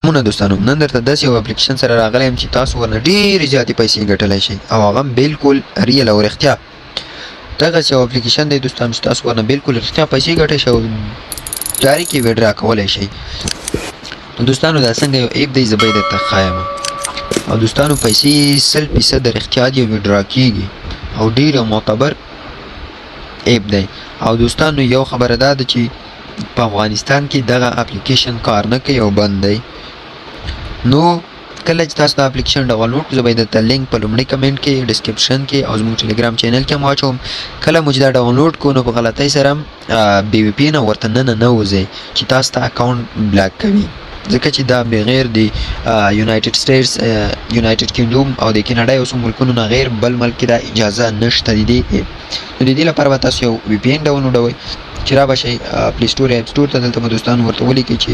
مونه دوستانو نن درته داسې یو اپلیکیشن سره راغلی یم چې تاسو ورنه ډېرې زیاتې پیسې ګټلی شئ او هغه هم بالکل ریل او رښتیا دغسې یو اپلیکیشن دی دوستانو چې تاسو ورنه بالکل رښتیا پیسې ګټی شئ او ډایرکټ یې ویډرا کولی شئ. نو دوستانو دا څنګه یو ایپ دی زه به یې درته ښایم او دوستانو پیسې 100% رښتیا دي ویډرا کېږي او ډېر یو معتبر ایپ دی. او دوستانو یو خبره دا ده چې په افغانستان کې دغه اپلیکیشن کار نه کوي او بند دی. نو کله چې تاسو دا اپلیکیشن ډاونلوډ کړئ زه به یې درته لینک په لومړي کمنټ کې ډسکرپشن کې او زموږ ټلیګرام چینل کې هم واچوم. کله مو چې دا ډاونلوډ کړو نو په غلطۍ سره بی وي پي نه ورته نه وځئ چې تاسو ته اکاونټ بلاک کوي ځکه چې دا بغیر د یونایټډ سټیټس یونایټډ کینګډم او د کیناډا یو څو ملکونو نه غیر بل ملک کې دا اجازه نشته د دې ایپ. نو د دې لپاره به تاسو یو وي پي ان ډاونلوډوئ چې را به شئ پلی سټور یا اپ سټور ته. دلته به دوستانو ورته ولیکئ چې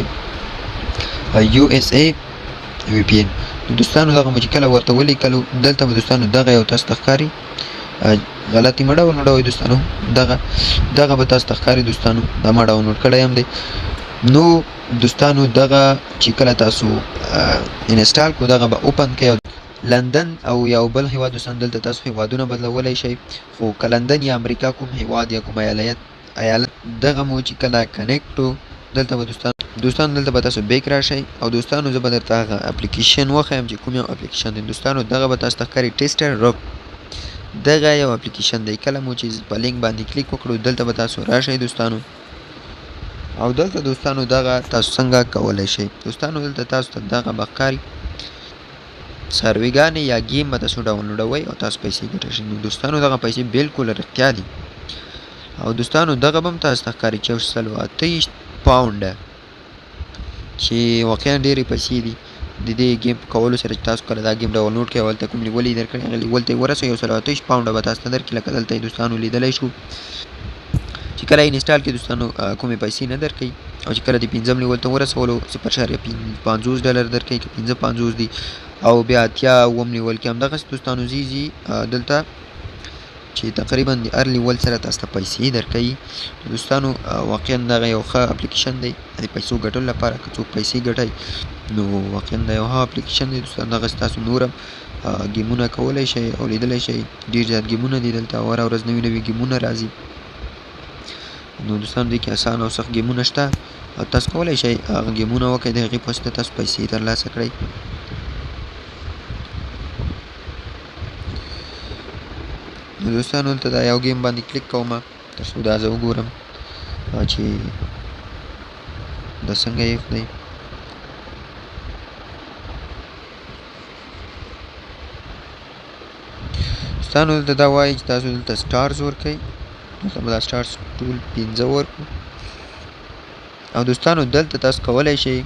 یو اس ای وي پي ان. نو دوستانو دغه مو چې کله ورته ولیکلو دلته به دوستانو دغه یو تاسو ته ښکاري غلطي مه ډاونلوډوئ دوستانو دغه به تاسو ته ښکاري دوستانو دا ما ډاونلوډ کړی هم دی. نو دوستانو دغه چې کله تاسو انسټال کړو دغه به اوپن کړئ. لندن او یو بل هیواد دوستانو دلته تاسو هیوادونه بدلولی شئ خو که لندن یا امریکا کوم هیواد یا کوم ایالت دغه مو چې کله کنیکټ کړو دلته به دوستانو دلته به تاسو بیک راشئ او دوستانو زه به درته هغه اپلیکیشن وښیم چې کوم یو اپلیکیشن دی. دوستانو دغه به تاسو ته ښکاري ټیسټر رب دغه یو اپلیکیشن دی. کله مو چې په لینک باندې کلیک وکړو دلته به تاسو راشئ دوستانو او دلته دوستانو دغه تاسو څنګه کولی شئ. دوستانو دلته تاسو ته دغه به ښکاري سرویګانې یا گیم به تاسو ډاونلوډوئ او تاسو پیسې ګټی شئ. نو دوستانو دغه پیسې بالکل رښتیا دي او دوستانو دغه به هم تاسو ته ښکاري 428 پاونډه چې واقعا ډېرې پیسې دي د دې گیم په کولو سره چې تاسو کله دا گیم ډاونلوډ کړئ او هلته کوم لیول یې درکړی هغه لیول ته یې ورسوئ 128 پاونډه به تاسو ته درکړي لکه دلته یې دوستانو لیدلی شو چې کله یې انسټال کړئ دوستانو کومې پیسې نه درکوي او چې کله د 5 لیول ته ورسولو 0.50 ډالر درکوي که 5.50 دي او بیا 80 لیول کې همدغسې دوستانو ځي دلته چې تقریبا د هر لیول سره تاسو ته پیسې درکوي. دوستانو واقعا دغه یو ښه اپلیکیشن دی د پیسو ګټلو لپاره که څوک پیسې ګټئ نو واقعا دا یو ښه اپلیکیشن دی دوستانو. دغسې تاسو نور هم ګیمونه کولی شئ او لیدلی شئ ډېر زیات ګیمونه دي دلته هره ورځ نوي نوي ګیمونه راځي. نو دوستانو دې کې اسان او سخت ګیمونه شته او تاسو کولی شئ هغه ګیمونه وکړئ د هغې په واسطه تاسو پیسې ترلاسه کړئ. نو دوستانو دلته دا یو گیم باندې کلیک کوم تر څو دا زه وګورم چې دا څنګه ایپ دی. دوستانو دلته دا وایي چې تاسو دلته سټارز ورکوئ دلته به دا سټارز ټول 15 ورکړو او دوستانو دلته تاسو کولی شئ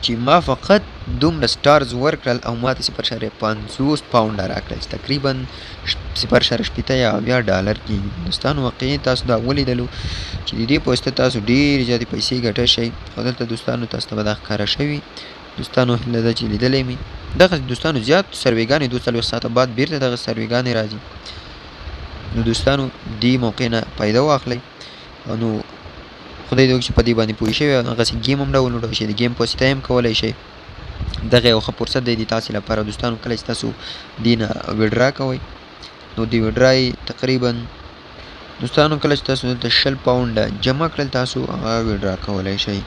چې ما فقط دومره سټارز ورکړل او ما ته 0.50 پاونډه راکړل چې تقریبا 0.8 یا 80 ډالر کېږي. دوستانو واقعي تاسو دا ولیدلو چې د دې په واسطه تاسو ډېرې زیاتې پیسې ګټی شئ او دلته دوستانو تاسو ته به دا ښکاره شوي. دوستانو هیله ده چې لیدلی مې دغسې دوستانو زیات سرویګانې 2 ساعته بعد بېرته دغه سرویګانې راځي. نو دوستانو دې موقع نه فایده واخلئ نو خدای دې وکړي چې په دې باندې پوه شوي او هغسې ګیم هم ډاونلوډ شي د ګیم په واسطه هم کولی شئ. دغه یو ښه فرصت دی د تاسې لپاره دوستانو. کله چې تاسو دې نه ویډرا کوئ نو د ویډرا یې تقریبا دوستانو کله چې تاسو دلته 20 پاونډه جمع کړل تاسو هغه ویډرا کولی شئ.